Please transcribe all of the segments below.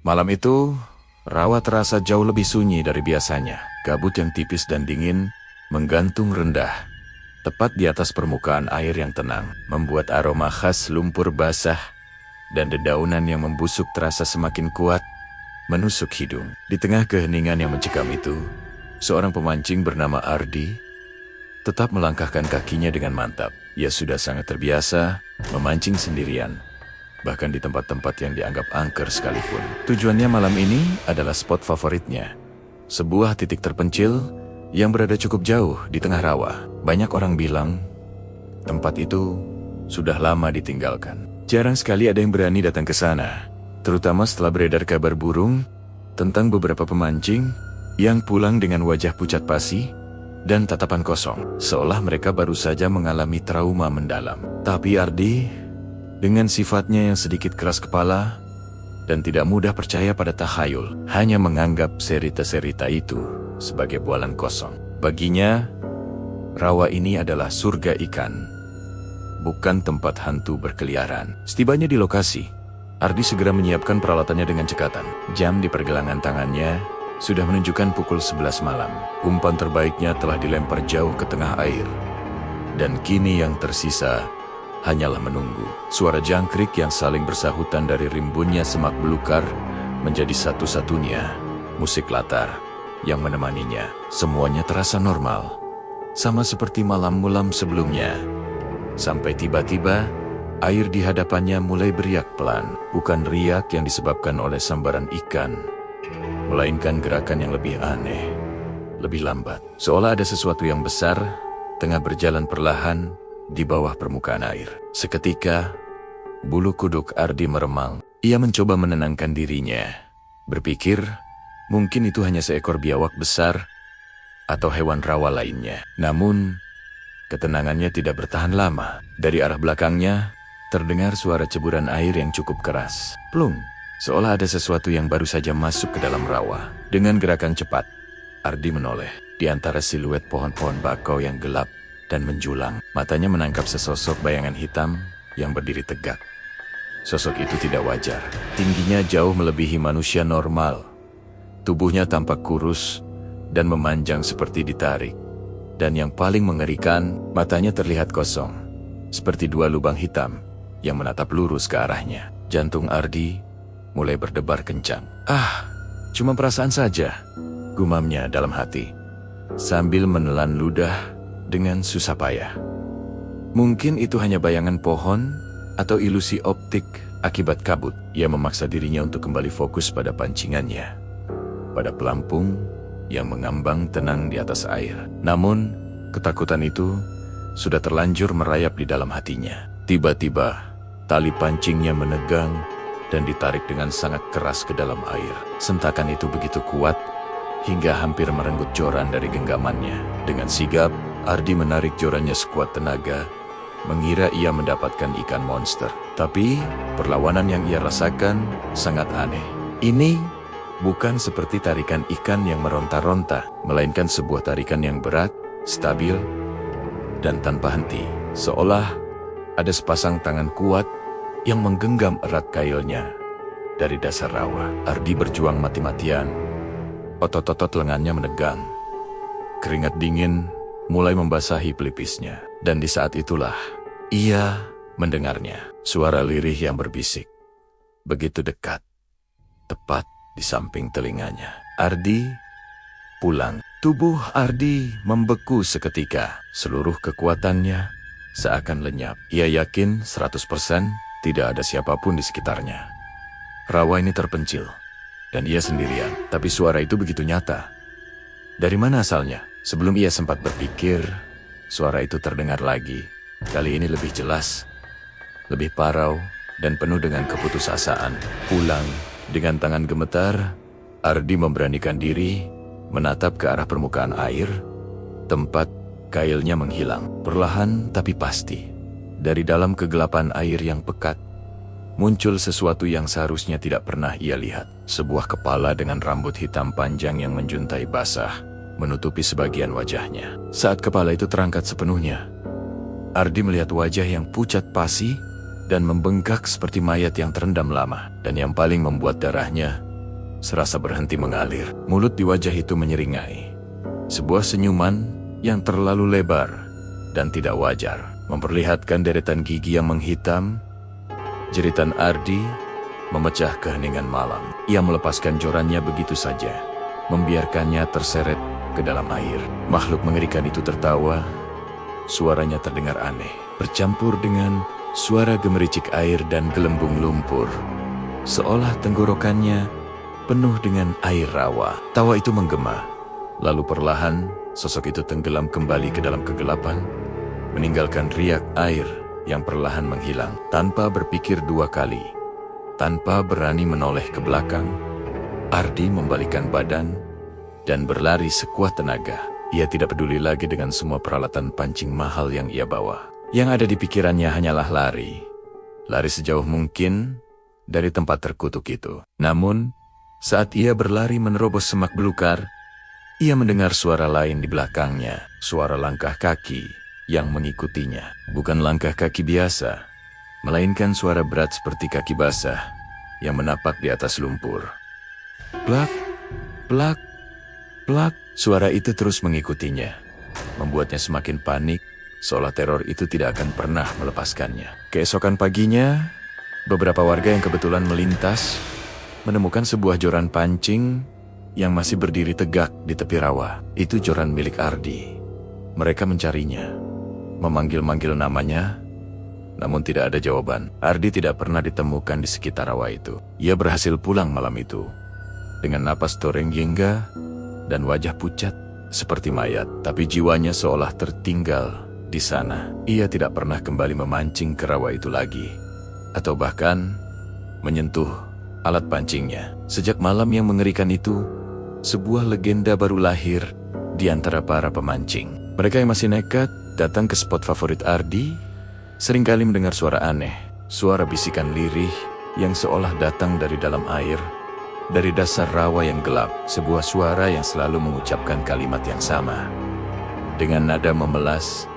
Malam itu, rawa terasa jauh lebih sunyi dari biasanya. Kabut yang tipis dan dingin menggantung rendah, tepat di atas permukaan air yang tenang, membuat aroma khas lumpur basah dan dedaunan yang membusuk terasa semakin kuat, menusuk hidung. Di tengah keheningan yang mencekam itu, seorang pemancing bernama Ardi tetap melangkahkan kakinya dengan mantap. Ia sudah sangat terbiasa memancing sendirian, bahkan di tempat-tempat yang dianggap angker sekalipun. Tujuannya malam ini adalah spot favoritnya, sebuah titik terpencil yang berada cukup jauh di tengah rawa. Banyak orang bilang tempat itu sudah lama ditinggalkan. Jarang sekali ada yang berani datang ke sana, terutama setelah beredar kabar burung tentang beberapa pemancing yang pulang dengan wajah pucat pasi dan tatapan kosong, seolah mereka baru saja mengalami trauma mendalam. Tapi Ardi, dengan sifatnya yang sedikit keras kepala dan tidak mudah percaya pada takhayul, hanya menganggap cerita-cerita itu sebagai bualan kosong. Baginya, rawa ini adalah surga ikan, bukan tempat hantu berkeliaran. Setibanya di lokasi, Ardi segera menyiapkan peralatannya dengan cekatan. Jam di pergelangan tangannya sudah menunjukkan pukul 11 malam. Umpan terbaiknya telah dilempar jauh ke tengah air, dan kini yang tersisa hanyalah menunggu. Suara jangkrik yang saling bersahutan dari rimbunnya semak belukar menjadi satu-satunya musik latar yang menemaninya. Semuanya terasa normal, sama seperti malam-malam sebelumnya. Sampai tiba-tiba, air di hadapannya mulai beriak pelan. Bukan riak yang disebabkan oleh sambaran ikan, melainkan gerakan yang lebih aneh, lebih lambat. Seolah ada sesuatu yang besar tengah berjalan perlahan di bawah permukaan air. Seketika, bulu kuduk Ardi meremang. Ia mencoba menenangkan dirinya, berpikir mungkin itu hanya seekor biawak besar atau hewan rawa lainnya. Namun, ketenangannya tidak bertahan lama. Dari arah belakangnya, terdengar suara ceburan air yang cukup keras. Plung, seolah ada sesuatu yang baru saja masuk ke dalam rawa. Dengan gerakan cepat, Ardi menoleh. Di antara siluet pohon-pohon bakau yang gelap dan menjulang, matanya menangkap sesosok bayangan hitam yang berdiri tegak. Sosok itu tidak wajar. Tingginya jauh melebihi manusia normal. Tubuhnya tampak kurus dan memanjang seperti ditarik. Dan yang paling mengerikan, matanya terlihat kosong, seperti dua lubang hitam yang menatap lurus ke arahnya. Jantung Ardi mulai berdebar kencang. Cuma perasaan saja, gumamnya dalam hati, sambil menelan ludah dengan susah payah. Mungkin itu hanya bayangan pohon atau ilusi optik akibat kabut. Ia memaksa dirinya untuk kembali fokus pada pancingannya, pada pelampung yang mengambang tenang di atas air. Namun, ketakutan itu sudah terlanjur merayap di dalam hatinya. Tiba-tiba, tali pancingnya menegang dan ditarik dengan sangat keras ke dalam air. Sentakan itu begitu kuat hingga hampir merenggut joran dari genggamannya. Dengan sigap, Ardi menarik jorannya sekuat tenaga, mengira ia mendapatkan ikan monster. Tapi, perlawanan yang ia rasakan sangat aneh. Ini bukan seperti tarikan ikan yang meronta-ronta, melainkan sebuah tarikan yang berat, stabil, dan tanpa henti. Seolah ada sepasang tangan kuat yang menggenggam erat kailnya dari dasar rawa. Ardi berjuang mati-matian. Otot-otot lengannya menegang. Keringat dingin mulai membasahi pelipisnya. Dan di saat itulah, ia mendengarnya. Suara lirih yang berbisik. Begitu dekat. Tepat di samping telinganya. Ardi pulang. Tubuh Ardi membeku seketika. Seluruh kekuatannya seakan lenyap. Ia yakin 100% tidak ada siapapun di sekitarnya. Rawa ini terpencil, dan ia sendirian. Tapi suara itu begitu nyata. Dari mana asalnya? Sebelum ia sempat berpikir, suara itu terdengar lagi. Kali ini lebih jelas, lebih parau, dan penuh dengan keputusasaan. Pulang. Dengan tangan gemetar, Ardi memberanikan diri menatap ke arah permukaan air, tempat kailnya menghilang. Perlahan tapi pasti, dari dalam kegelapan air yang pekat, muncul sesuatu yang seharusnya tidak pernah ia lihat. Sebuah kepala dengan rambut hitam panjang yang menjuntai basah, menutupi sebagian wajahnya. Saat kepala itu terangkat sepenuhnya, Ardi melihat wajah yang pucat pasi dan membengkak seperti mayat yang terendam lama. Dan yang paling membuat darahnya serasa berhenti mengalir. Mulut di wajah itu menyeringai. Sebuah senyuman yang terlalu lebar dan tidak wajar, memperlihatkan deretan gigi yang menghitam. Jeritan Ardi memecah keheningan malam. Ia melepaskan jorannya begitu saja, membiarkannya terseret ke dalam air. Makhluk mengerikan itu tertawa. Suaranya terdengar aneh, bercampur dengan suara gemericik air dan gelembung lumpur, seolah tenggorokannya penuh dengan air rawa. Tawa itu menggema, lalu perlahan sosok itu tenggelam kembali ke dalam kegelapan, meninggalkan riak air yang perlahan menghilang. Tanpa berpikir dua kali, tanpa berani menoleh ke belakang, Ardi membalikkan badan dan berlari sekuat tenaga. Ia tidak peduli lagi dengan semua peralatan pancing mahal yang ia bawa. Yang ada di pikirannya hanyalah lari. Lari sejauh mungkin dari tempat terkutuk itu. Namun, saat ia berlari menerobos semak belukar, ia mendengar suara lain di belakangnya. Suara langkah kaki yang mengikutinya. Bukan langkah kaki biasa, melainkan suara berat seperti kaki basah yang menapak di atas lumpur. Plak, plak, plak. Suara itu terus mengikutinya, membuatnya semakin panik, seolah teror itu tidak akan pernah melepaskannya. Keesokan paginya, beberapa warga yang kebetulan melintas menemukan sebuah joran pancing yang masih berdiri tegak di tepi rawa. Itu joran milik Ardi. Mereka mencarinya, memanggil-manggil namanya, namun tidak ada jawaban. Ardi tidak pernah ditemukan di sekitar rawa itu. Ia berhasil pulang malam itu dengan napas toreng-jengga dan wajah pucat seperti mayat, tapi jiwanya seolah tertinggal di sana. Ia tidak pernah kembali memancing ke rawa itu lagi, atau bahkan menyentuh alat pancingnya. Sejak malam yang mengerikan itu, sebuah legenda baru lahir di antara para pemancing. Mereka yang masih nekat datang ke spot favorit Ardi, seringkali mendengar suara aneh, suara bisikan lirih yang seolah datang dari dalam air, dari dasar rawa yang gelap. Sebuah suara yang selalu mengucapkan kalimat yang sama, dengan nada memelas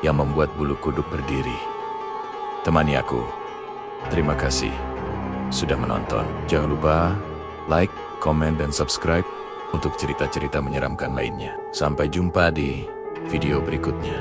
yang membuat bulu kuduk berdiri. Temani aku. Terima kasih sudah menonton. Jangan lupa like, komen, dan subscribe untuk cerita-cerita menyeramkan lainnya. Sampai jumpa di video berikutnya.